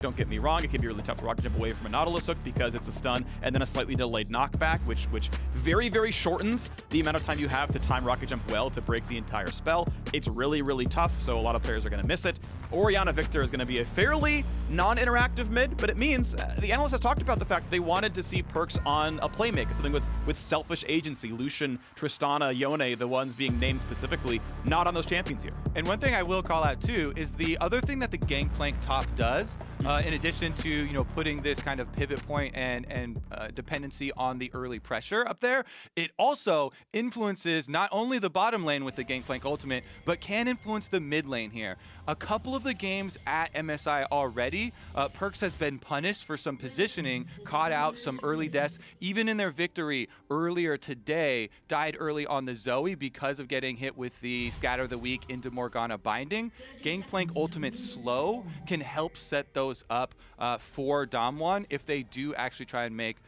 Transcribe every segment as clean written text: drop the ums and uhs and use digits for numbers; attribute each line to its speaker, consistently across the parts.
Speaker 1: Don't get me wrong, it can be really tough to rocket jump away from a Nautilus hook because it's a stun and then a slightly delayed knockback, which very, very shortens the amount of time you have to time rocket jump well to break the entire spell. It's really, really tough, so a lot of players are going to miss it. Orianna Viktor is going to be a fairly non-interactive mid, but it means the analyst has talked about the fact that they wanted to see Perkz on a playmaker, something with selfish agency. Lucian, Tristana, Yone, the ones being named specifically, not on those champions here.
Speaker 2: And one thing I will call out too is the other thing that the Gangplank top does, in addition to putting this kind of pivot point and dependency on the early pressure up there, it also influences not only the bottom lane with the Gangplank ultimate, but can influence the mid lane here. A couple of the games at MSI already, Perkz has been punished for some positioning, caught out some early deaths. Even in their victory earlier today, died early on the Zoe because of getting hit with the Scatter of the Weak into Morgana binding. Gangplank ultimate slow can help set those up for DAMWON if they do actually try and make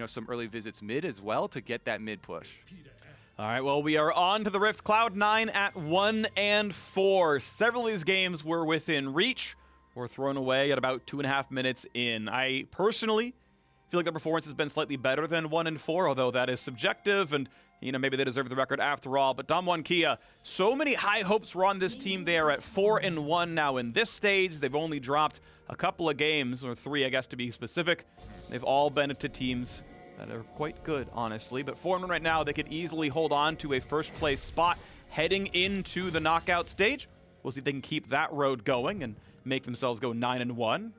Speaker 2: some early visits mid as well to get that mid push.
Speaker 1: All right, well, we are on to the Rift. Cloud9 at 1-4. Several of these games were within reach or thrown away at about 2.5 minutes in. I personally feel like their performance has been slightly better than 1-4, although that is subjective, and maybe they deserve the record after all. But DAMWON Kia, so many high hopes were on this team. They are at 4-1 now in this stage. They've only dropped a couple of games, or 3, I guess, to be specific. They've all been to teams that are quite good, honestly. But 4-1 right now, they could easily hold on to a first-place spot heading into the knockout stage. We'll see if they can keep that road going and make themselves go 9-1.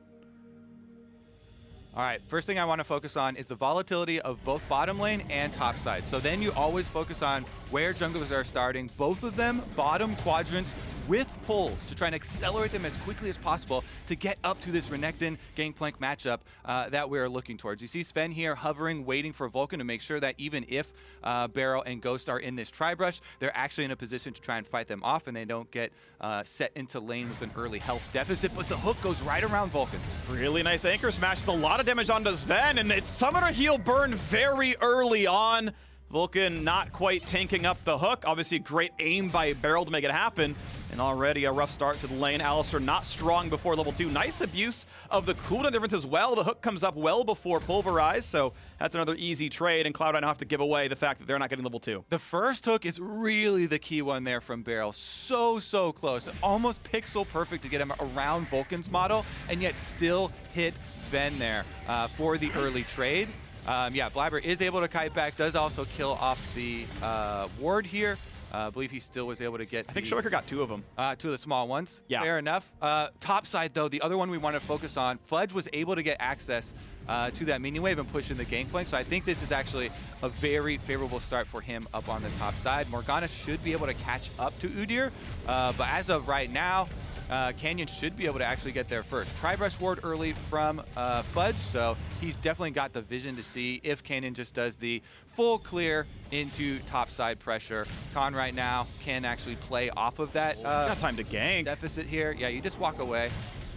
Speaker 2: All right, first thing I want to focus on is the volatility of both bottom lane and top side. So then you always focus on where junglers are starting. Both of them bottom quadrants with pulls to try and accelerate them as quickly as possible to get up to this Renekton Gangplank matchup that we're looking towards. You see Zven here hovering, waiting for Vulcan to make sure that even if Beryl and Ghost are in this tri-brush, they're actually in a position to try and fight them off and they don't get set into lane with an early health deficit, but the hook goes right around Vulcan.
Speaker 1: Really nice anchor smash with a lot of damage onto Zven, and it's Summoner Heal burned very early on. Vulcan not quite tanking up the hook. Obviously, great aim by Beryl to make it happen. And already a rough start to the lane. Alistar not strong before level 2. Nice abuse of the cooldown difference as well. The hook comes up well before Pulverize, so that's another easy trade. And Cloud9 have to give away the fact that they're not getting level 2.
Speaker 2: The first hook is really the key one there from Beryl. So close. Almost pixel perfect to get him around Vulcan's model, and yet still hit Zven there for the early trade. Yeah, Blaber is able to kite back, does also kill off the ward here. I believe he still was able to get
Speaker 1: I think ShowMaker got 2 of them.
Speaker 2: 2 of the small ones.
Speaker 1: Yeah.
Speaker 2: Fair enough. Top side, though, the other one we want to focus on, Fudge was able to get access to that minion wave and push in the Gangplank, so I think this is actually a very favorable start for him up on the top side. Morgana should be able to catch up to Udyr, but as of right now, Canyon should be able to actually get there first. Tri-brush ward early from Fudge, so he's definitely got the vision to see if Canyon just does the full clear into topside pressure. Khan right now can actually play off of that
Speaker 1: not time to gank.
Speaker 2: deficit here. Yeah, you just walk away.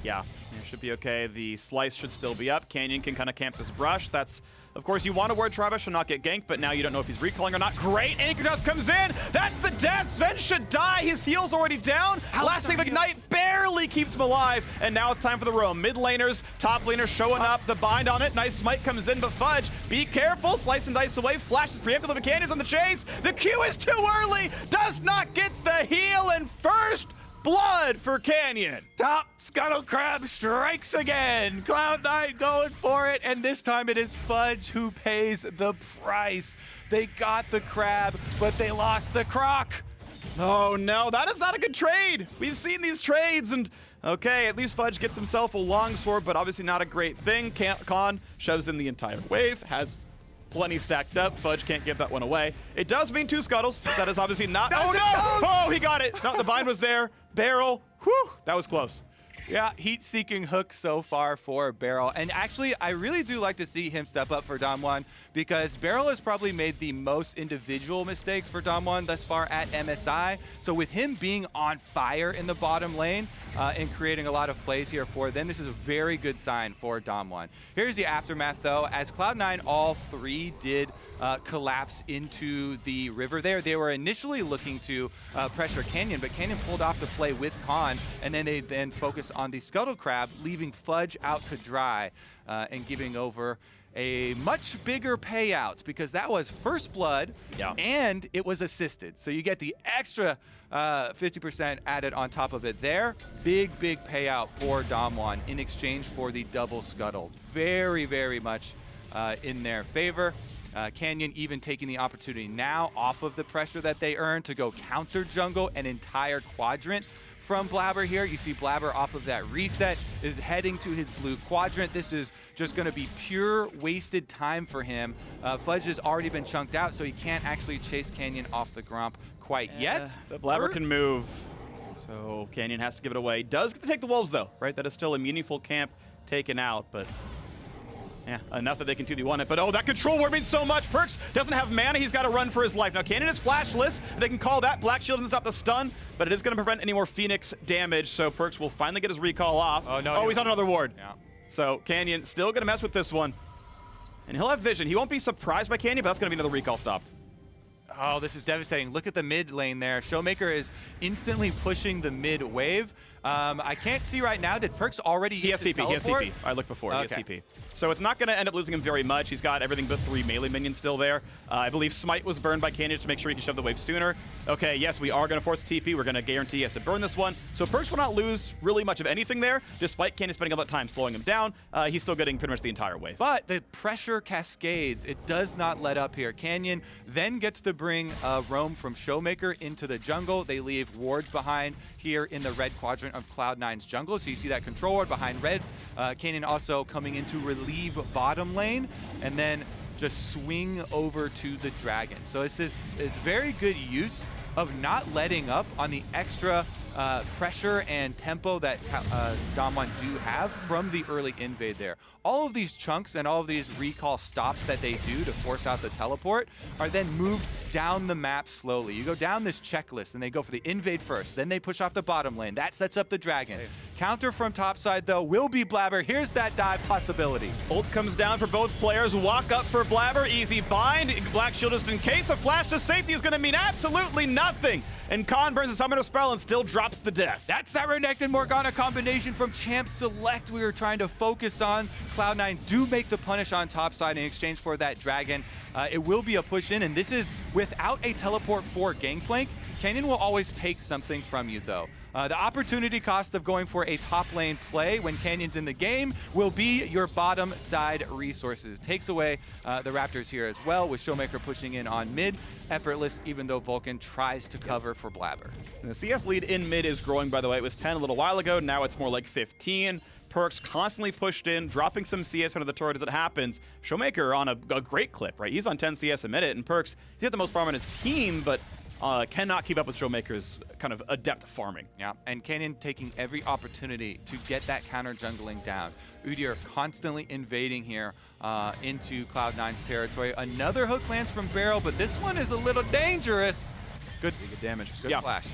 Speaker 1: Yeah, it should be okay. The slice should still be up. Canyon can kind of camp this brush. That's, of course, you want to ward Tri-brush and not get ganked, but now you don't know if he's recalling or not. Great, Anchor Dust comes in. That's the death. Zven should die. His heal's already down. Last thing of Ignite barely keeps him alive, and now it's time for the roam. Mid laners, top laners showing up. The bind on it. Nice smite comes in, but Fudge, be careful. Slice and dice away. Flash is preemptive, but Canyon's on the chase. The Q is too early. Does not get the heal, and first blood for Canyon.
Speaker 2: Top Scuttle Crab strikes again. Cloud9 going for it, and this time it is Fudge who pays the price. They got the crab, but they lost the croc.
Speaker 1: Oh no, that is not a good trade. We've seen these trades, and okay, at least Fudge gets himself a longsword, but obviously not a great thing. Khan shoves in the entire wave, has plenty stacked up. Fudge can't give that one away. It does mean 2 scuttles. That is obviously not. Oh no! Oh, he got it. No, the bind was there. Beryl. Whew, that was close.
Speaker 2: Yeah, heat-seeking hook so far for Beryl. And actually, I really do like to see him step up for DAMWON because Beryl has probably made the most individual mistakes for DAMWON thus far at MSI. So with him being on fire in the bottom lane and creating a lot of plays here for them, this is a very good sign for DAMWON. Here's the aftermath, though. As Cloud9 all 3 did collapse into the river there. They were initially looking to pressure Canyon, but Canyon pulled off the play with Khan, and then they focused on the Scuttle Crab, leaving Fudge out to dry and giving over a much bigger payout, because that was first blood and it was assisted. So you get the extra 50% added on top of it there. Big payout for DAMWON in exchange for the double scuttle. Very, very much in their favor. Canyon even taking the opportunity now off of the pressure that they earned to go counter jungle an entire quadrant from Blaber here. You see Blaber off of that reset is heading to his blue quadrant. This is just going to be pure wasted time for him. Fudge has already been chunked out, so he can't actually chase Canyon off the Gromp quite yet.
Speaker 1: But Blaber can move, so Canyon has to give it away. Does get to take the Wolves, though, right? That is still a meaningful camp taken out, but yeah, enough that they can 2v1 it. But oh, that control ward means so much. Perkz doesn't have mana. He's got to run for his life. Now, Canyon is flashless. They can call that. Black Shield doesn't stop the stun, but it is going to prevent any more Phoenix damage, so Perkz will finally get his recall off.
Speaker 2: Oh, no.
Speaker 1: Oh, he's on another ward.
Speaker 2: Yeah.
Speaker 1: So Canyon still going to mess with this one. And he'll have vision. He won't be surprised by Canyon, but that's going to be another recall stopped.
Speaker 2: Oh, this is devastating. Look at the mid lane there. ShowMaker is instantly pushing the mid wave. I can't see right now. Did Perkz already use his teleport?
Speaker 1: He has TP. I looked before. He has TP. So it's not going to end up losing him very much. He's got everything but 3 melee minions still there. I believe Smite was burned by Canyon to make sure he can shove the wave sooner. Okay, yes, we are going to force TP. We're going to guarantee he has to burn this one. So Perkz will not lose really much of anything there, despite Canyon spending all that time slowing him down. He's still getting pretty much the entire wave.
Speaker 2: But the pressure cascades. It does not let up here. Canyon then gets to bring roam from ShowMaker into the jungle. They leave wards behind here in the red quadrant of Cloud9's jungle. So you see that control ward behind red. Canyon also coming in to relieve bottom lane and then just swing over to the dragon. So this is very good use of not letting up on the extra pressure and tempo that DAMWON do have from the early invade there. All of these chunks and all of these recall stops that they do to force out the teleport are then moved down the map slowly. You go down this checklist and they go for the invade first, then they push off the bottom lane. That sets up the dragon. Counter from top side though will be Blaber. Here's that dive possibility.
Speaker 1: Ult comes down for both players. Walk up for Blaber. Easy bind. Black Shield just in case. A flash to safety is going to mean absolutely nothing. And Khan burns the summoner spell and still drops the death.
Speaker 2: That's that Renekton Morgana combination from Champ Select we were trying to focus on. Cloud9 do make the punish on top side in exchange for that dragon. It will be a push in, and this is without a teleport for Gangplank. Canyon will always take something from you though. The opportunity cost of going for a top lane play when Canyon's in the game will be your bottom side resources. Takes away the Raptors here as well, with ShowMaker pushing in on mid. Effortless, even though Vulcan tries to cover for Blaber.
Speaker 1: And the CS lead in mid is growing, by the way. It was 10 a little while ago. Now it's more like 15. Perkz constantly pushed in, dropping some CS under the turret as it happens. ShowMaker on a great clip, right? He's on 10 CS a minute, and Perkz, he's got the most farm on his team, but cannot keep up with ShowMaker's kind of adept farming.
Speaker 2: Yeah, and Canyon taking every opportunity to get that counter jungling down. Udyr constantly invading here into Cloud9's territory. Another hook lands from Beryl, but this one is a little dangerous. Good damage, good flash.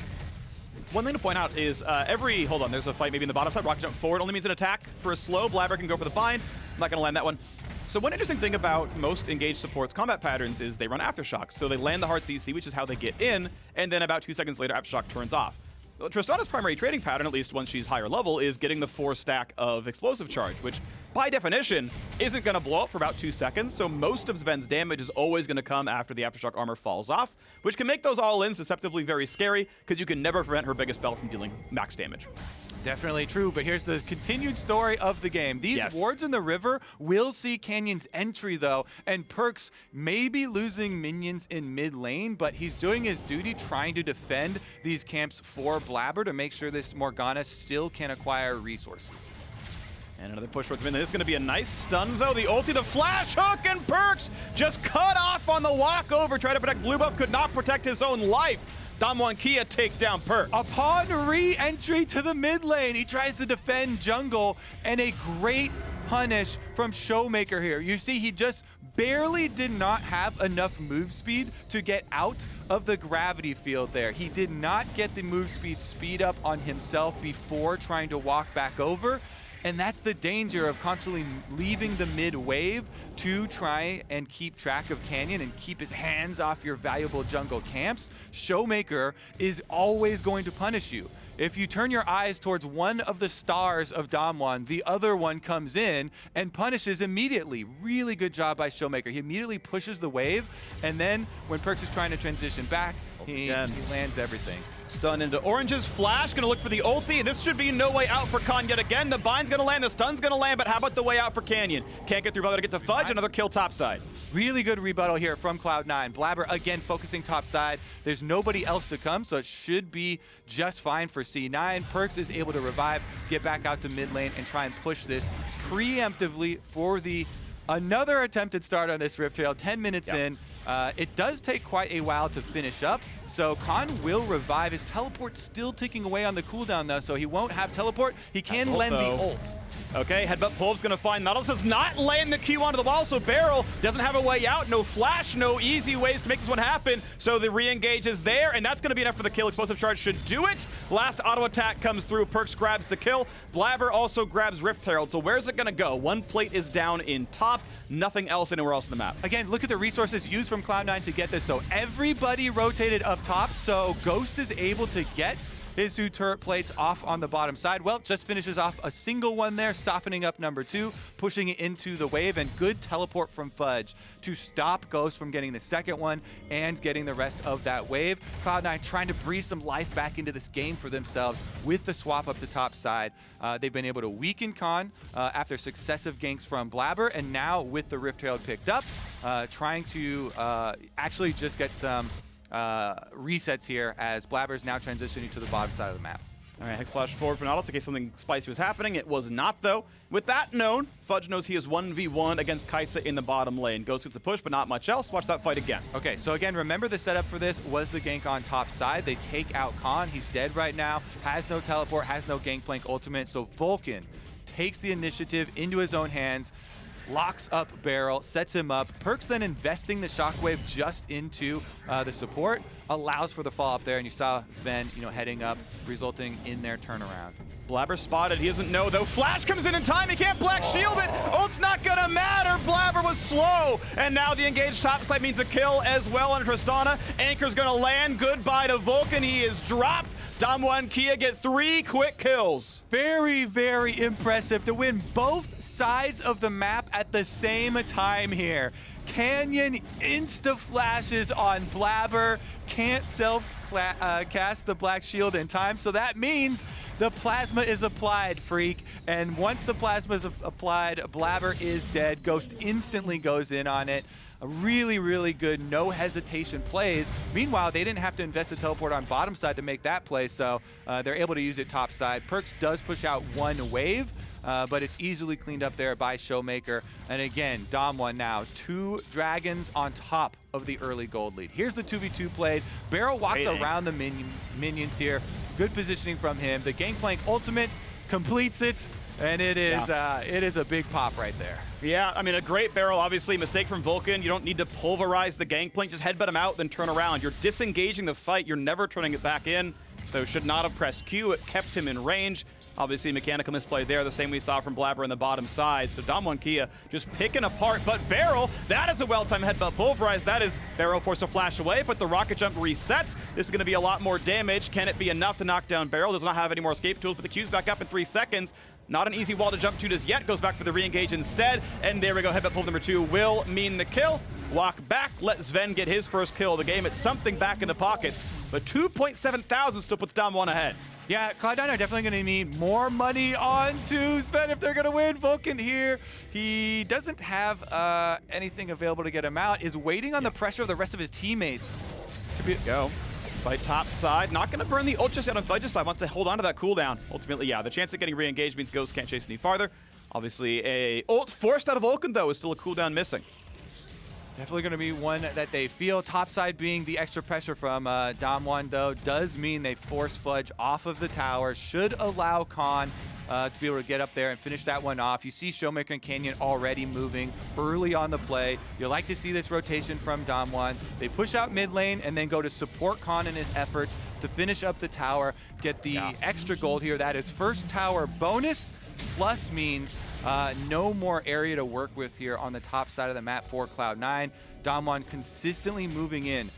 Speaker 1: One thing to point out is hold on, there's a fight maybe in the bottom side. Rocket jump forward only means an attack. For a slow, Blaber can go for the bind. I'm not going to land that one. So one interesting thing about most engaged supports' combat patterns is they run Aftershock. So they land the hard CC, which is how they get in, and then about 2 seconds later, Aftershock turns off. Well, Tristana's primary trading pattern, at least once she's higher level, is getting the 4 stack of explosive charge, which by definition isn't going to blow up for about 2 seconds. So most of Zven's damage is always going to come after the Aftershock armor falls off, which can make those all-ins deceptively very scary because you can never prevent her biggest spell from dealing max damage.
Speaker 2: Definitely true, but here's the continued story of the game. These wards in the river will see Canyon's entry, though, and Perkz may be losing minions in mid lane, but he's doing his duty trying to defend these camps for Blaber to make sure this Morgana still can acquire resources.
Speaker 1: And another push towards mid. This is going to be a nice stun, though. The ulti, the flash hook, and Perkz just cut off on the walkover. Trying to protect blue buff, could not protect his own life. DAMWON Kia take down Perkz.
Speaker 2: Upon re-entry to the mid lane, he tries to defend jungle, and a great punish from ShowMaker here. You see, he just barely did not have enough move speed to get out of the gravity field there. He did not get the move speed up on himself before trying to walk back over. and that's the danger of constantly leaving the mid wave to try and keep track of Canyon and keep his hands off your valuable jungle camps. ShowMaker is always going to punish you. If you turn your eyes towards one of the stars of DAMWON, the other one comes in and punishes immediately. Really good job by ShowMaker. He immediately pushes the wave, and then when Perkz is trying to transition back, he lands everything.
Speaker 1: Stun into Orange's flash, gonna look for the ulti. This should be no way out for Khan yet again. The bind's gonna land, the stun's gonna land, but how about the way out for Canyon? Can't get through Blaber to get to Fudge, another kill topside.
Speaker 2: Really good rebuttal here from Cloud9. Blaber again focusing topside. There's nobody else to come, so it should be just fine for C9. Perkz is able to revive, get back out to mid lane, and try and push this preemptively for the another attempted start on this Rift Trail. 10 minutes in. It does take quite a while to finish up, so Khan will revive. His teleport's still ticking away on the cooldown though, so he won't have teleport. He can lend the ult.
Speaker 1: Okay, headbutt Pulve's gonna find Nautilus, does not land the Q onto the wall, so Beryl doesn't have a way out. No flash, no easy ways to make this one happen, so the re-engage is there, and that's gonna be enough for the kill. Explosive Charge should do it. Last auto attack comes through, Perkz grabs the kill. Blaber also grabs Rift Herald, so where's it gonna go? One plate is down in top, nothing else anywhere else in the map.
Speaker 2: Again, look at the resources used from Cloud9 to get this though. Everybody rotated up top, so Ghost is able to get his 2 turret plates off on the bottom side. Well, just finishes off a single one there, softening up number 2, pushing it into the wave, and good teleport from Fudge to stop Ghost from getting the second one and getting the rest of that wave. Cloud9 trying to breathe some life back into this game for themselves with the swap up to top side. They've been able to weaken Khan after successive ganks from Blaber, and now with the Rift Herald picked up, trying to actually just get some resets here as Blaber is now transitioning to the bottom side of the map.
Speaker 1: All right, Hex Flash forward for Nautilus in case something spicy was happening. It was not, though. With that known, Fudge knows he is 1v1 against Kaisa in the bottom lane. Ghost gets a push, but not much else. Watch that fight again.
Speaker 2: Okay, so again, remember the setup for this was the gank on top side. They take out Khan. He's dead right now, has no teleport, has no Gangplank ultimate, so Vulcan takes the initiative into his own hands, locks up Beryl, sets him up. Perkz then investing the shockwave just into the support allows for the fall up there, and you saw Zven, heading up, resulting in their turnaround.
Speaker 1: Blaber spotted, he doesn't know though. Flash comes in time, he can't black shield it. Ult's not gonna matter, Blaber was slow. And now the engaged topside means a kill as well on Tristana. Anchor's gonna land, goodbye to Vulcan, he is dropped. DAMWON Kia get 3 quick kills.
Speaker 2: Very, very impressive to win both sides of the map at the same time here. Canyon insta-flashes on Blaber, can't self-cast the black shield in time, so that means the plasma is applied, Phreak, and once the plasma is applied, Blaber is dead. Ghost instantly goes in on it. A really, really good no hesitation plays. Meanwhile, they didn't have to invest a teleport on bottom side to make that play, so they're able to use it top side. Perkz does push out 1 wave, but it's easily cleaned up there by ShowMaker. And again, DAMWON now 2 dragons on top of the early gold lead. Here's the 2v2 played. Beryl walks around the minions here. Good positioning from him. The Gangplank ultimate completes it, and it is a big pop right there.
Speaker 1: Yeah, I mean, a great Beryl, obviously. Mistake from Vulcan. You don't need to pulverize the Gangplank. Just headbutt him out, then turn around. You're disengaging the fight. You're never turning it back in. So should not have pressed Q. It kept him in range. Obviously, mechanical misplay there, the same we saw from Blaber on the bottom side. So DAMWON Kia just picking apart. But Beryl, that is a well-timed headbutt pulverize. That is Beryl forced to flash away, but the rocket jump resets. This is going to be a lot more damage. Can it be enough to knock down Beryl? Does not have any more escape tools, but the Q's back up in 3 seconds. Not an easy wall to jump to just yet. Goes back for the re-engage instead. And there we go. Headbutt pull number 2 will mean the kill. Walk back, let Zven get his first kill of the game. It's something back in the pockets. But 2.7 thousand still puts DAMWON ahead.
Speaker 2: Yeah, Cloud9 are definitely going to need more money onto Zven if they're going to win. Vulcan here, he doesn't have anything available to get him out, is waiting on the pressure of the rest of his teammates to be...
Speaker 1: Go. Fight top side, not going to burn the ult just yet on Fudge's side, wants to hold on to that cooldown. Ultimately, yeah, the chance of getting re-engaged means Ghost can't chase any farther. Obviously, a ult forced out of Vulcan, though, is still a cooldown missing.
Speaker 2: Definitely going to be one that they feel. Topside being the extra pressure from DAMWON, though, does mean they force Fudge off of the tower. Should allow Khan to be able to get up there and finish that one off. You see ShowMaker and Canyon already moving early on the play. You like to see this rotation from DAMWON. They push out mid lane and then go to support Khan in his efforts to finish up the tower, get the extra gold here. That is first tower bonus. plus means no more area to work with here on the top side of the map for Cloud9. DAMWON consistently moving in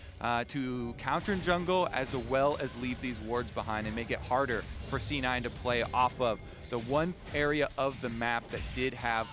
Speaker 2: to counter jungle as well as leave these wards behind and make it harder for C9 to play off of the one area of the map that did have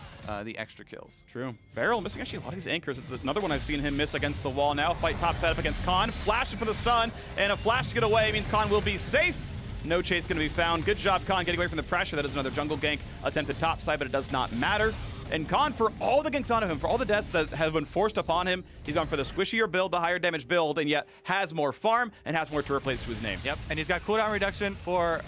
Speaker 2: the extra kills.
Speaker 1: True. Beryl missing actually a lot of these anchors. It's another one I've seen him miss against the wall now. Fight top side up against Khan. Flashing for the stun, and a flash to get away means Khan will be safe. No chase going to be found. Good job, Khan, getting away from the pressure. That is another jungle gank attempted top side, but it does not matter. And Khan, for all the ganks onto him, for all the deaths that have been forced upon him, he's gone for the squishier build, the higher damage build, and yet has more farm and has more turret plays to his name.
Speaker 2: Yep, and he's got cooldown reduction for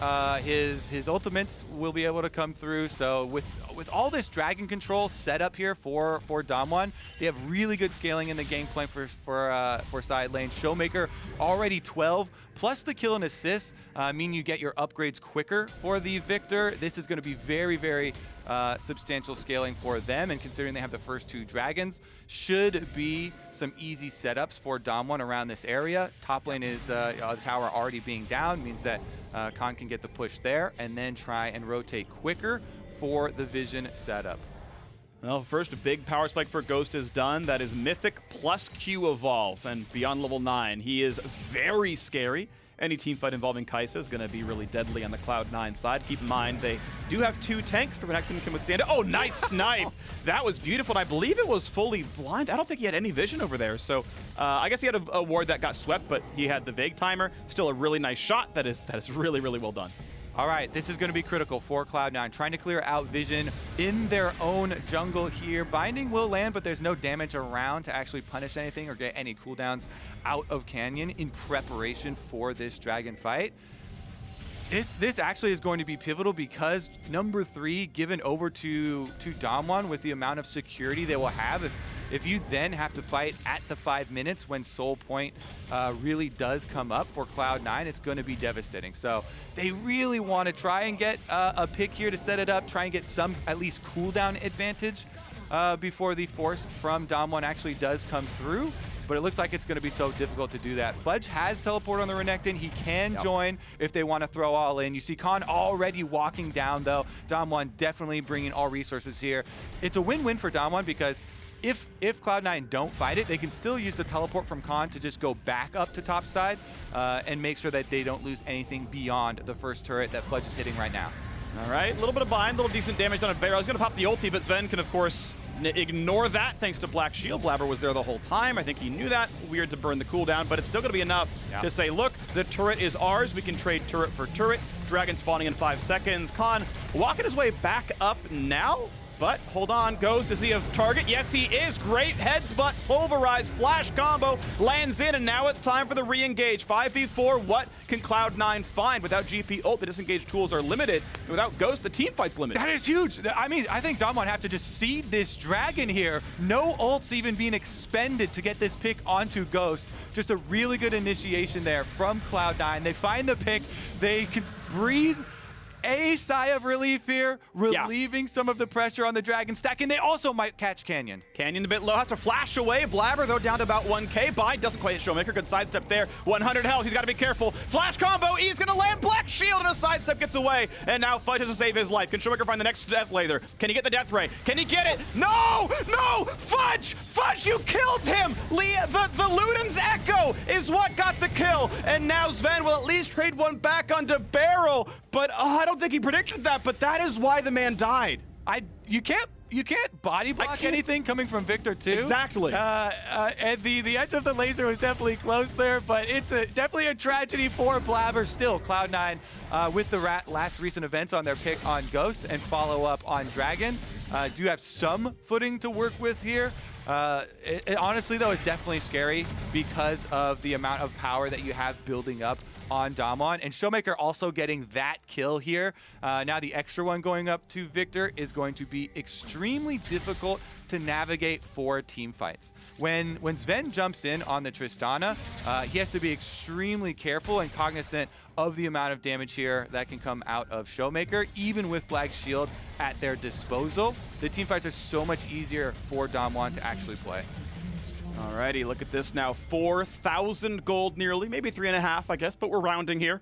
Speaker 2: his ultimates will be able to come through. So with all this dragon control set up here for DAMWON, they have really good scaling in the Gangplank for side lane. ShowMaker already 12, plus the kill and assist mean you get your upgrades quicker for the Viktor. This is going to be very, very substantial scaling for them, and considering they have the first 2 dragons, should be some easy setups for DAMWON around this area. Top lane is the tower already being down, means that Khan can get the push there and then try and rotate quicker for the vision setup.
Speaker 1: Well, first big power spike for Ghost is done. That is Mythic plus Q Evolve, and beyond level 9, he is very scary. Any team fight involving Kaisa is going to be really deadly on the Cloud9 side. Keep in mind, they do have 2 tanks. The Renekton can withstand it. Oh, nice snipe. That was beautiful. And I believe it was fully blind. I don't think he had any vision over there. So I guess he had a ward that got swept, but he had the Vague timer. Still a really nice shot. That is really, really well done.
Speaker 2: All right, this is going to be critical for Cloud9, trying to clear out vision in their own jungle here. Binding will land, but there's no damage around to actually punish anything or get any cooldowns out of Canyon in preparation for this dragon fight. This actually is going to be pivotal because number 3 given over to DAMWON with the amount of security they will have. If you then have to fight at the 5 minutes when Soul Point really does come up for Cloud9, it's going to be devastating. So they really want to try and get a pick here to set it up, try and get some at least cooldown advantage before the force from DAMWON actually does come through. But it looks like it's going to be so difficult to do that. Fudge has teleport on the Renekton. He can join if they want to throw all in. You see Khan already walking down, though. DAMWON definitely bringing all resources here. It's a win-win for DAMWON because if Cloud9 don't fight it, they can still use the teleport from Khan to just go back up to top side and make sure that they don't lose anything beyond the first turret that Fudge is hitting right now.
Speaker 1: All right, a little bit of bind, a little decent damage done on Beryl. He's going to pop the ulti, but Zven can, of course, ignore that thanks to Black Shield. Blaber was there the whole time. I think he knew that. Weird to burn the cooldown, but it's still going to be enough to say, look, the turret is ours. We can trade turret for turret. Dragon spawning in 5 seconds. Khan walking his way back up now. But hold on, Ghost, is he a target? Yes, he is. Great headbutt, pulverized, flash combo, lands in, and now it's time for the re-engage. 5v4, what can Cloud9 find? Without GP ult, the disengage tools are limited. Without Ghost, the team fight's limited.
Speaker 2: That is huge. I mean, I think DAMWON have to just seed this dragon here. No ults even being expended to get this pick onto Ghost. Just a really good initiation there from Cloud9. They find the pick. They can breathe a sigh of relief here, relieving some of the pressure on the dragon stack, and they also might catch Canyon.
Speaker 1: Canyon a bit low, has to flash away. Blaber, though, down to about 1k. Bind doesn't quite hit ShowMaker. Good sidestep there. 100 health. He's got to be careful. Flash combo. He's going to land. Black Shield, and a sidestep gets away. And now Fudge has to save his life. Can ShowMaker find the next death laser? Can he get the death ray? Can he get it? No! No! Fudge! Fudge, you killed him! The Luden's Echo is what got the kill. And now Zven will at least trade one back onto Beryl. But I don't think he predicted that, but that is why the man died.
Speaker 2: You can't body block anything coming from Viktor too.
Speaker 1: Exactly.
Speaker 2: And the edge of the laser was definitely close there, but it's definitely a tragedy for Blaber. Still, Cloud9 with the last recent events on their pick on Ghost and follow up on Dragon do have some footing to work with here. Honestly, though, it's definitely scary because of the amount of power that you have building up on DAMWON, and ShowMaker also getting that kill here. Now the extra one going up to Viktor is going to be extremely difficult to navigate for team fights. When Zven jumps in on the Tristana, he has to be extremely careful and cognizant of the amount of damage here that can come out of ShowMaker, even with Black Shield at their disposal. The team fights are so much easier for DAMWON to actually play.
Speaker 1: Alrighty, look at this now. 4,000 gold nearly, maybe 3.5, I guess, but we're rounding here.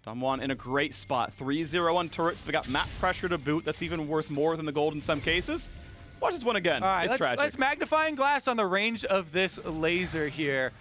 Speaker 1: DAMWON in a great spot. 3-0 on turrets. They got map pressure to boot. That's even worth more than the gold in some cases. Watch this one again.
Speaker 2: All right,
Speaker 1: it's tragic.
Speaker 2: let's magnifying glass on the range of this laser here.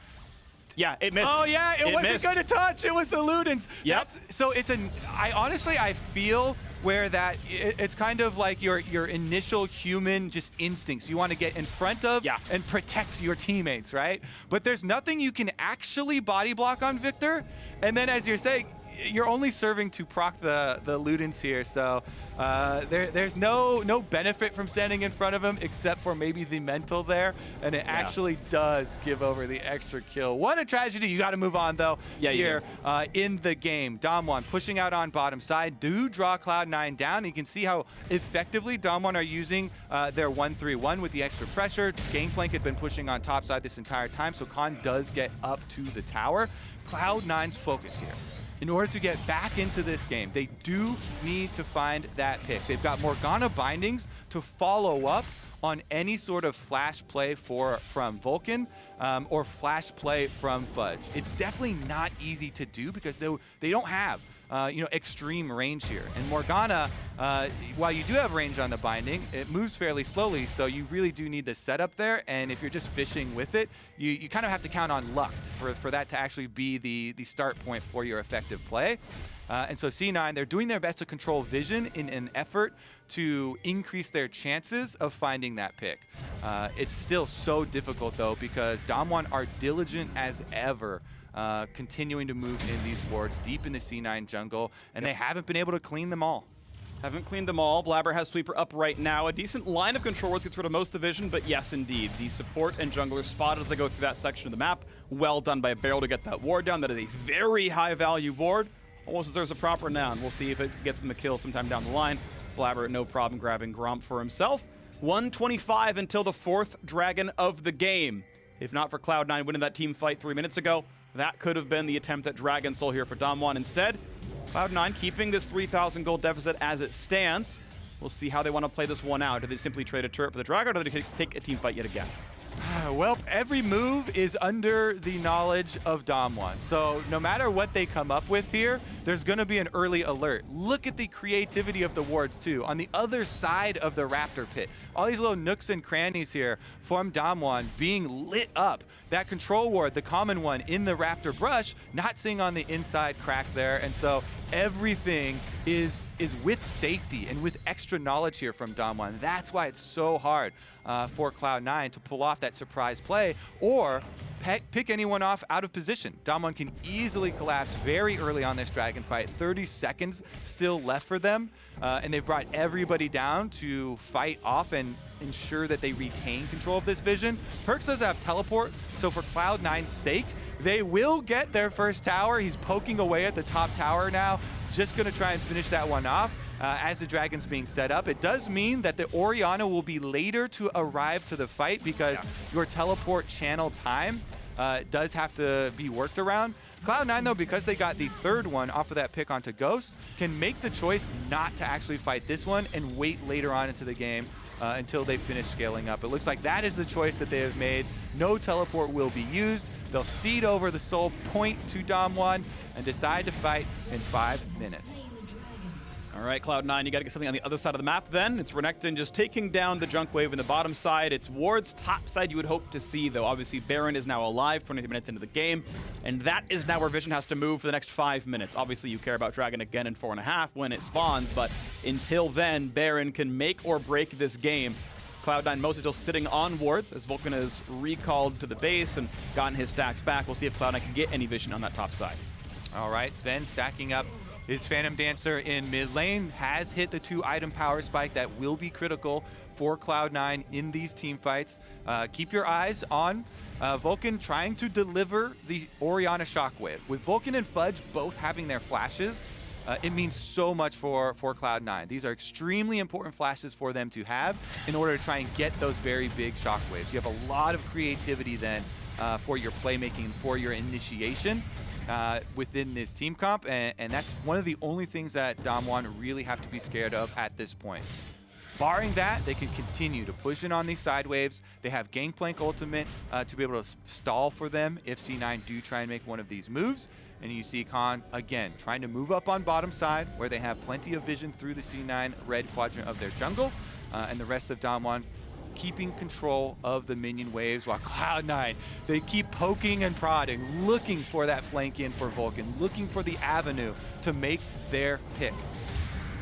Speaker 1: Yeah, it missed.
Speaker 2: Oh yeah, it wasn't going to touch. It was the Ludens.
Speaker 1: Yep.
Speaker 2: So it's I feel where that it's kind of like your initial human just instincts. You want to get in front of and protect your teammates, right? But there's nothing you can actually body block on Viktor. And then as you're saying, you're only serving to proc the Ludens here, so there's no benefit from standing in front of him except for maybe the mental there, and it actually does give over the extra kill. What a tragedy. You got to move on though here in the game. DAMWON pushing out on bottom side, do draw Cloud9 down. You can see how effectively DAMWON are using their 1-3-1 with the extra pressure. Gangplank had been pushing on top side this entire time, so Khan does get up to the tower. Cloud9's focus here, in order to get back into this game, they do need to find that pick. They've got Morgana bindings to follow up on any sort of flash play from Vulcan or flash play from Fudge. It's definitely not easy to do because they don't have extreme range here. And Morgana, while you do have range on the binding, it moves fairly slowly, so you really do need the setup there. And if you're just fishing with it, you kind of have to count on luck for that to actually be the start point for your effective play. And so C9, they're doing their best to control vision in an effort to increase their chances of finding that pick. It's still so difficult though, because DAMWON are diligent as ever, continuing to move in these wards deep in the C9 jungle, and they haven't been able to clean them all.
Speaker 1: Haven't cleaned them all. Blaber has Sweeper up right now. A decent line of control wards gets rid of most of the vision, but yes, indeed. The support and junglers spotted as they go through that section of the map. Well done by Beryl to get that ward down. That is a very high-value ward. Almost deserves a proper noun. We'll see if it gets them a kill sometime down the line. Blaber, no problem grabbing Gromp for himself. 125 until the 4th dragon of the game. If not for Cloud9 winning that team fight 3 minutes ago, that could have been the attempt at Dragon Soul here for DAMWON. Instead, Cloud9 keeping this 3,000 gold deficit as it stands. We'll see how they want to play this one out. Do they simply trade a turret for the Dragon, or do they take a team fight yet again?
Speaker 2: Well, every move is under the knowledge of DAMWON. So no matter what they come up with here, there's going to be an early alert. Look at the creativity of the wards too. On the other side of the Raptor pit, all these little nooks and crannies here from DAMWON being lit up. That control ward, the common one in the Raptor brush, not seeing on the inside crack there. And so everything is with safety and with extra knowledge here from DAMWON. That's why it's so hard for Cloud9 to pull off that surprise play or pick anyone off out of position. DAMWON can easily collapse very early on this dragon fight. 30 seconds still left for them, and they've brought everybody down to fight off and ensure that they retain control of this vision. Perkz does have teleport, so for Cloud9's sake, they will get their first tower. He's poking away at the top tower now, just going to try and finish that one off. As the dragon's being set up, it does mean that the Orianna will be later to arrive to the fight because your teleport channel time does have to be worked around. Cloud9 though, because they got the 3rd one off of that pick onto Ghost, can make the choice not to actually fight this one and wait later on into the game until they finish scaling up. It looks like that is the choice that they have made. No teleport will be used. They'll cede over the soul point to DAMWON and decide to fight in 5 minutes.
Speaker 1: All right, Cloud9, you got to get something on the other side of the map then. It's Renekton just taking down the junk wave in the bottom side. It's wards top side you would hope to see, though. Obviously, Baron is now alive 20 minutes into the game, and that is now where Vision has to move for the next 5 minutes. Obviously, you care about Dragon again in 4.5 when it spawns, but until then, Baron can make or break this game. Cloud9 mostly still sitting on wards as Vulcan is recalled to the base and gotten his stacks back. We'll see if Cloud9 can get any vision on that top side.
Speaker 2: All right, Zven stacking up his Phantom Dancer in mid lane, has hit the 2-item power spike that will be critical for Cloud9 in these team fights. Keep your eyes on Vulcan trying to deliver the Orianna Shockwave. With Vulcan and Fudge both having their flashes, it means so much for Cloud9. These are extremely important flashes for them to have in order to try and get those very big shockwaves. You have a lot of creativity then for your playmaking, for your initiation within this team comp, and that's one of the only things that DAMWON really have to be scared of at this point. Barring that, they can continue to push in on these side waves. They have Gangplank ultimate to be able to stall for them if C9 do try and make one of these moves. And you see Khan, again, trying to move up on bottom side where they have plenty of vision through the C9 red quadrant of their jungle. And the rest of DAMWON keeping control of the minion waves, while Cloud9, they keep poking and prodding, looking for that flank in for Vulcan, looking for the avenue to make their pick.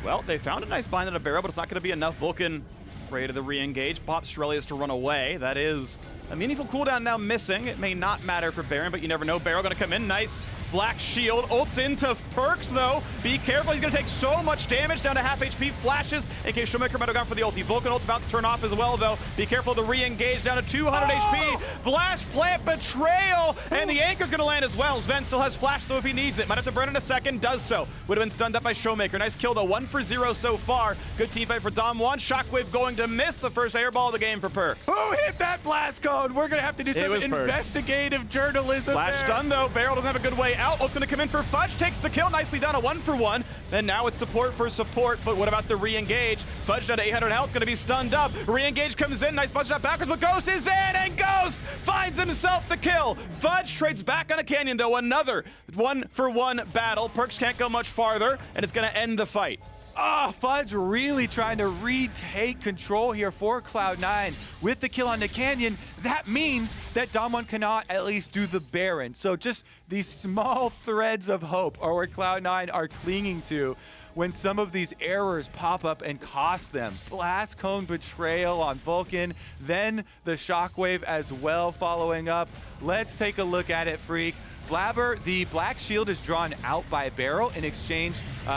Speaker 1: Well, they found a nice bind on a Beryl, but it's not going to be enough. Vulcan afraid of the re-engage. Pops Shirelius to run away. That is a meaningful cooldown now missing. It may not matter for Baron, but you never know. Beryl going to come in. Nice black shield. Ults into Perkz, though. Be careful. He's going to take so much damage. Down to half HP. Flashes in case ShowMaker might have gone for the ulti. Vulcan ult about to turn off as well, though. Be careful of the re-engage. Down to 200 HP. Blast Plant Betrayal. And the anchor's going to land as well. Zven still has flash, though, if he needs it. Might have to burn in a second. Does so. Would have been stunned up by ShowMaker. Nice kill, though. 1 for 0 so far. Good teamfight for DAMWON. Shockwave going to miss the first airball of the game for Perkz.
Speaker 2: Who hit that blast cone? We're going to have to do some investigative journalism
Speaker 1: Flash
Speaker 2: there.
Speaker 1: stun, though. Beryl doesn't have a good way out. Ult's going to come in for Fudge. Takes the kill. Nicely done. A 1 for 1. Then now it's support for support. But what about the re-engage? Fudge down to 800 health. Going to be stunned up. Re-engage comes in. Nice bust shot backwards. But Ghost is in. And Ghost finds himself the kill. Fudge trades back on a canyon, though. Another 1 for 1 battle. Perkz can't go much farther. And it's going to end the fight.
Speaker 2: Oh, Fudge really trying to retake control here for Cloud9 with the kill on the Canyon. That means that DAMWON cannot at least do the Baron. So just these small threads of hope are where Cloud9 are clinging to when some of these errors pop up and cost them. Blast Cone Betrayal on Vulcan, then the Shockwave as well following up. Let's take a look at it, Phreak. Blaber, the black shield is drawn out by Beryl in exchange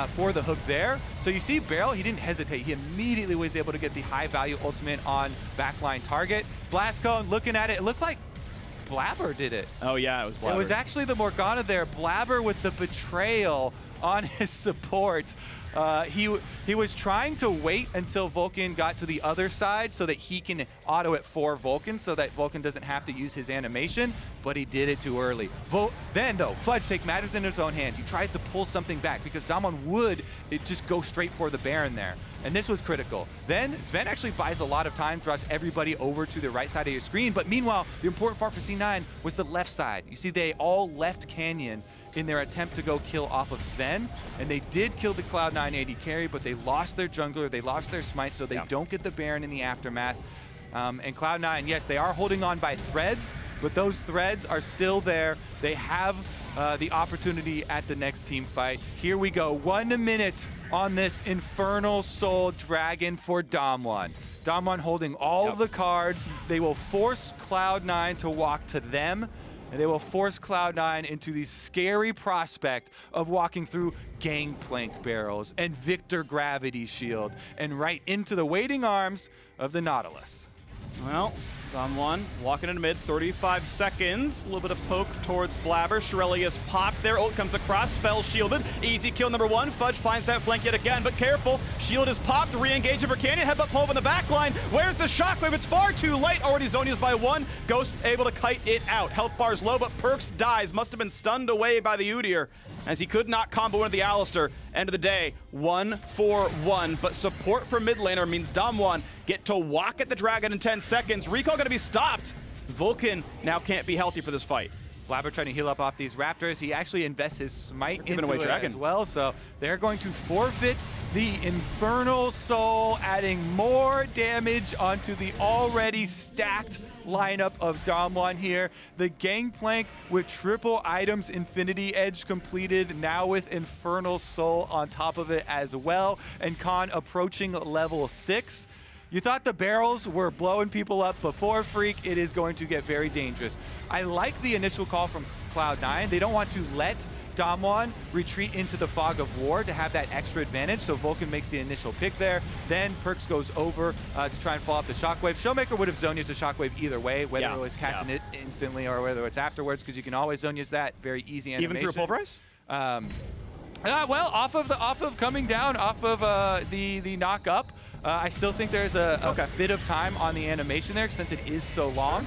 Speaker 2: for the hook there. So you see Beryl, he didn't hesitate. He immediately was able to get the high value ultimate on backline target. Blast Cone, looking at it, it looked like Blaber did it.
Speaker 1: Oh yeah, it was Blaber.
Speaker 2: It was actually the Morgana there. Blaber with the betrayal on his support. He was trying to wait until Vulcan got to the other side so that he can auto it for Vulcan so that Vulcan doesn't have to use his animation, but he did it too early. Then though, Fudge takes matters in his own hands. He tries to pull something back because DAMWON would just go straight for the Baron there. And this was critical. Then Zven actually buys a lot of time, draws everybody over to the right side of your screen. But meanwhile, the important part for C9 was the left side. You see, they all left Canyon in their attempt to go kill off of Zven. And they did kill the Cloud9 AD carry, but they lost their jungler, they lost their smite, so they don't get the Baron in the aftermath. And Cloud9, yes, they are holding on by threads, but those threads are still there. They have the opportunity at the next team fight. Here we go, 1 minute on this Infernal Soul Dragon for DAMWON. DAMWON holding all the cards. They will force Cloud9 to walk to them, and they will force Cloud9 into the scary prospect of walking through Gangplank barrels and Viktor Gravity Shield and right into the waiting arms of the Nautilus.
Speaker 1: Well, DAMWON walking into mid, 35 seconds. A little bit of poke towards Blaber. Shirelius popped there. Ult comes across, spell shielded. Easy kill number 1. Fudge finds that flank yet again, but careful. Shield is popped, re-engage over Canyon. Headbutt pull up in the back line. Where's the shockwave? It's far too late. Already Zonia's by 1. Ghost able to kite it out. Health bar's low, but Perkz dies. Must have been stunned away by the Udyr as he could not combo into the Alistar. End of the day, 1 for 1. But support for mid laner means DAMWON get to walk at the dragon in 10 seconds. Recall gonna be stopped. Vulcan now can't be healthy for this fight.
Speaker 2: Blaber trying to heal up off these Raptors. He actually invests his smite into it
Speaker 1: dragon
Speaker 2: as well, so they're going to forfeit the Infernal Soul, adding more damage onto the already stacked lineup of DAMWON here. The Gangplank with triple items Infinity Edge completed, now with Infernal Soul on top of it as well, and Khan approaching level 6. You thought the barrels were blowing people up before, Phreak. It is going to get very dangerous. I like the initial call from Cloud9. They don't want to let DAMWON retreat into the fog of war to have that extra advantage, so Vulcan makes the initial pick there. Then Perkz goes over to try and follow up the Shockwave. ShowMaker would have Zonia's the Shockwave either way, whether it was casting it instantly or whether it's afterwards, because you can always Zonia's that. Very easy animation.
Speaker 1: Even through a pulverize?
Speaker 2: Well, off of coming down, off of the knock up, I still think there's a bit of time on the animation there since it is so long.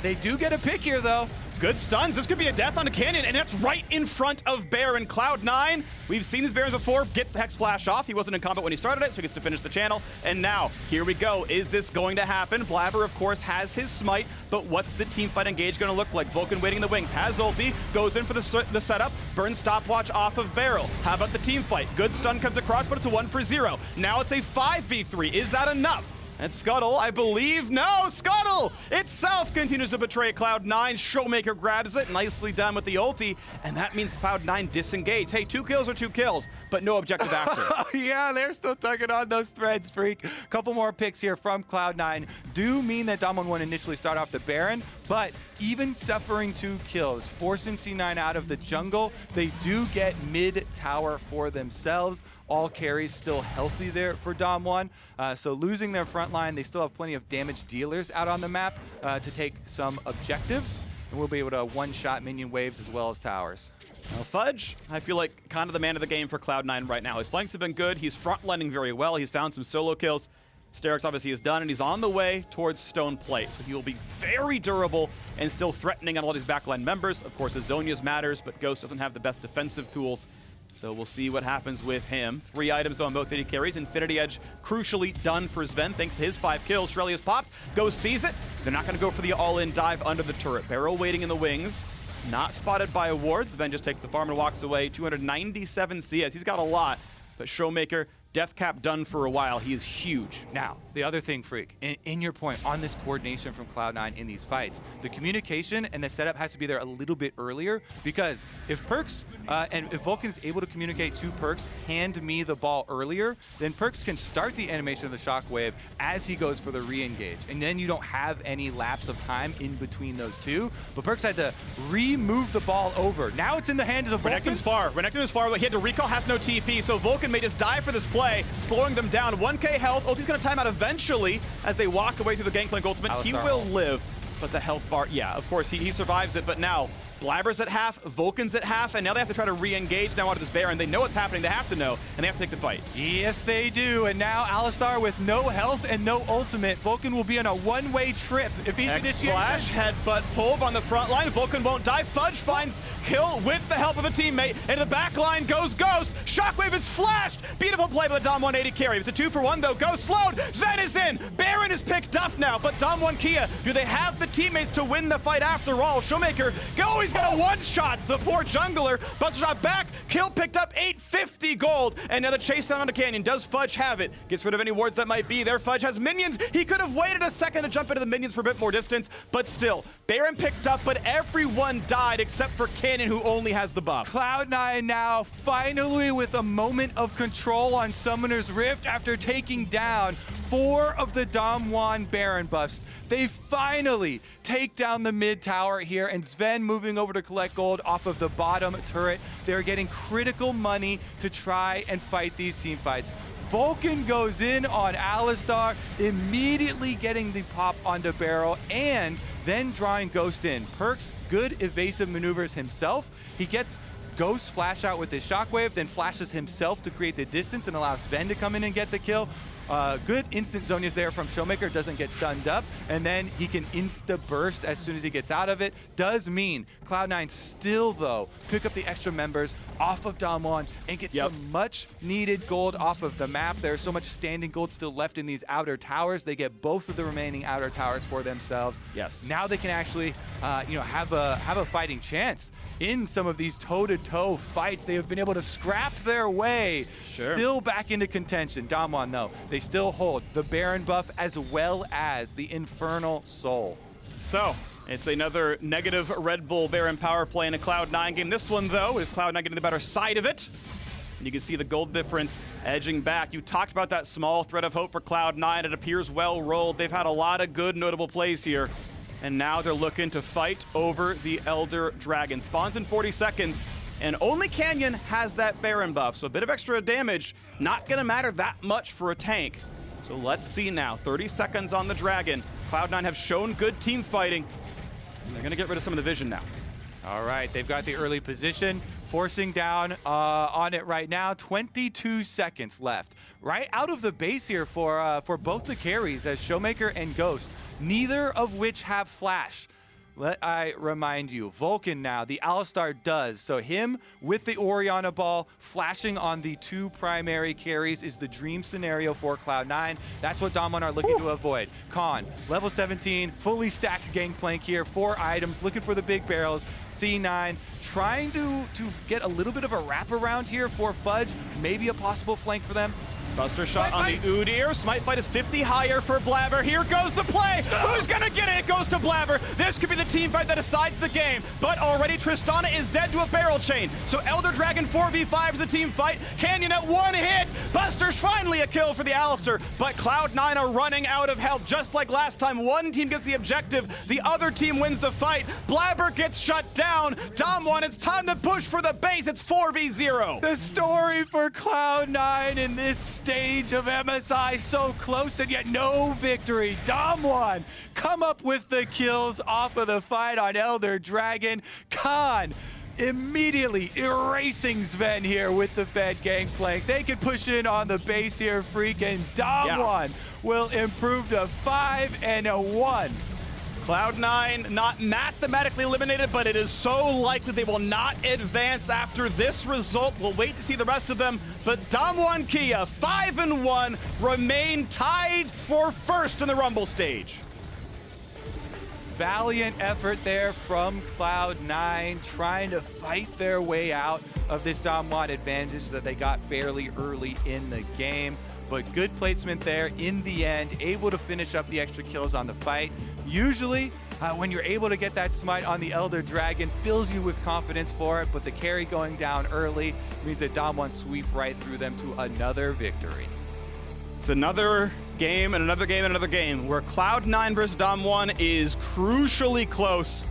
Speaker 2: They do get a pick here though.
Speaker 1: Good stuns. This could be a death on a cannon, and that's right in front of Baron. Cloud9, we've seen these Barons before, gets the Hex Flash off. He wasn't in combat when he started it, so he gets to finish the channel. And now, here we go. Is this going to happen? Blaber, of course, has his smite, but what's the teamfight engage going to look like? Vulcan waiting in the wings, has ulti, goes in for the setup, burns stopwatch off of Beryl. How about the teamfight? Good stun comes across, but it's a 1 for 0. Now it's a 5v3. Is that enough? And Scuttle, I believe, no, Scuttle itself continues to betray Cloud9. ShowMaker grabs it, nicely done with the ulti, and that means Cloud9 disengage. Hey, 2 kills are 2 kills, but no objective after.
Speaker 2: Yeah, they're still tugging on those threads, Phreak. Couple more picks here from Cloud9 do mean that DAMWON initially start off the Baron, but even suffering 2 kills, forcing C9 out of the jungle, they do get mid-tower for themselves. All carries still healthy there for DAMWON. So losing their front line, they still have plenty of damage dealers out on the map to take some objectives. And we'll be able to one-shot minion waves as well as towers.
Speaker 1: Now, Fudge, I feel like kind of the man of the game for Cloud9 right now. His flanks have been good. He's front-lining very well. He's found some solo kills. Sterix obviously is done, and he's on the way towards Stone Plate. So he will be very durable and still threatening on all these backline members. Of course, Azonia's matters, but Ghost doesn't have the best defensive tools. So we'll see what happens with him. 3 items though on both AD carries. Infinity Edge crucially done for Zven thanks to his 5 kills. Shrelia's popped. Ghost sees it. They're not going to go for the all-in dive under the turret. Beryl waiting in the wings. Not spotted by a ward. Zven just takes the farm and walks away. 297 CS. He's got a lot. But ShowMaker, death cap done for a while. He is huge.
Speaker 2: Now, the other thing, Phreak, in your point on this coordination from Cloud9 in these fights, the communication and the setup has to be there a little bit earlier, because if Perkz and if Vulcan is able to communicate to Perkz, hand me the ball earlier, then Perkz can start the animation of the shockwave as he goes for the re-engage. And then you don't have any lapse of time in between those two. But Perkz had to remove the ball over. Now it's in the hands of Vulcan.
Speaker 1: Renekton's far. Renekton is far, but he had to recall, has no TP, so Vulcan made his dive for this play, slowing them down. 1k health. Ulti's going to time out eventually as they walk away through the Gangplank ultimate.
Speaker 2: Alistar
Speaker 1: He will live, but the health bar, yeah, of course, he survives it, but now Blaber's at half, Vulcan's at half, and now they have to try to re-engage now onto this Baron. They know what's happening, they have to know, and they have to take the fight.
Speaker 2: Yes, they do, and now Alistar with no health and no ultimate. Vulcan will be on a one-way trip if he's initiated.
Speaker 1: X-Flash, headbutt, pull on the front line. Vulcan won't die. Fudge finds kill with the help of a teammate. Into the back line goes Ghost. Shockwave is flashed. Beautiful play by the DAMWON AD carry. It's a 2-for-1 though. Ghost slowed. Zven is in. Baron is picked up now, but DAMWON Kia, do they have the teammates to win the fight after all? ShowMaker, go, he's got a one-shot. The poor jungler. Buster shot back. Kill picked up 850 gold. And now the chase down on the canyon. Does Fudge have it? Gets rid of any wards that might be there. Fudge has minions. He could have waited a second to jump into the minions for a bit more distance, but still, Baron picked up, but everyone died except for Cannon, who only has the buff.
Speaker 2: Cloud9 now finally with a moment of control on Summoner's Rift after taking down 4 of the DAMWON Baron buffs. They finally take down the mid tower here, and Zven moving over to collect gold off of the bottom turret. They're getting critical money to try and fight these team fights. Vulcan goes in on Alistar, immediately getting the pop onto Beryl, and then drawing Ghost in. Perkz, good evasive maneuvers himself. He gets Ghost flash out with his shockwave, then flashes himself to create the distance and allows Zven to come in and get the kill. Good instant Zonia's there from ShowMaker, doesn't get stunned up, and then he can insta-burst as soon as he gets out of it. Does mean Cloud9 still, though, pick up the extra members off of DAMWON and get some much-needed gold off of the map. There's so much standing gold still left in these outer towers. They get both of the remaining outer towers for themselves.
Speaker 1: Yes.
Speaker 2: Now they can actually, have a fighting chance in some of these toe-to-toe fights. They have been able to scrap their way still back into contention. DAMWON, though, they still hold the Baron buff as well as the Infernal Soul.
Speaker 1: So, it's another negative Red Bull Baron power play in a Cloud9 game. This one, though, is Cloud9 getting the better side of it. And you can see the gold difference edging back. You talked about that small thread of hope for Cloud9. It appears well rolled. They've had a lot of good notable plays here. And now they're looking to fight over the Elder Dragon. Spawns in 40 seconds. And only Canyon has that Baron buff, so a bit of extra damage, not gonna matter that much for a tank. So let's see now, 30 seconds on the Dragon. Cloud9 have shown good team fighting, and they're gonna get rid of some of the vision now.
Speaker 2: All right, they've got the early position, forcing down on it right now. 22 seconds left. Right out of the base here for both the carries as ShowMaker and Ghost, neither of which have flash. Let I remind you, Vulcan now, the Alistar does. So him with the Orianna ball flashing on the 2 primary carries is the dream scenario for Cloud9. That's what DAMWON are looking to avoid. Khan, level 17, fully stacked Gangplank here, 4 items, looking for the big barrels. C9, trying to get a little bit of a wraparound here for Fudge, maybe a possible flank for them.
Speaker 1: Buster shot on the Udyr. Smite fight is 50 higher for Blaber. Here goes the play. Who's gonna get it? It goes to Blaber. This could be the team fight that decides the game. But already Tristana is dead to a barrel chain. So Elder Dragon 4v5 is the team fight. Canyon at 1 hit. Buster's finally a kill for the Alistar. But Cloud9 are running out of health. Just like last time, one team gets the objective. The other team wins the fight. Blaber gets shut down. DAMWON, it's time to push for the base. It's 4v0.
Speaker 2: The story for Cloud9 in this stage of MSI, so close and yet no victory. DAMWON come up with the kills off of the fight on Elder Dragon. Khan immediately erasing Zven here with the Fed Gangplank. They can push in on the base here, Phreak, and DAMWON will improve to 5-1.
Speaker 1: Cloud9 not mathematically eliminated, but it is so likely they will not advance after this result. We'll wait to see the rest of them, but DAMWON Kia, 5-1, remain tied for first in the Rumble stage.
Speaker 2: Valiant effort there from Cloud9, trying to fight their way out of this DAMWON advantage that they got fairly early in the game. But good placement there in the end, able to finish up the extra kills on the fight. Usually, when you're able to get that smite on the Elder Dragon, fills you with confidence for it, but the carry going down early means that DAMWON sweep right through them to another victory.
Speaker 1: It's another game and another game and another game where Cloud9 versus DAMWON is crucially close,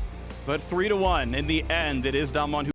Speaker 1: but 3-1 in the end. It is DAMWON who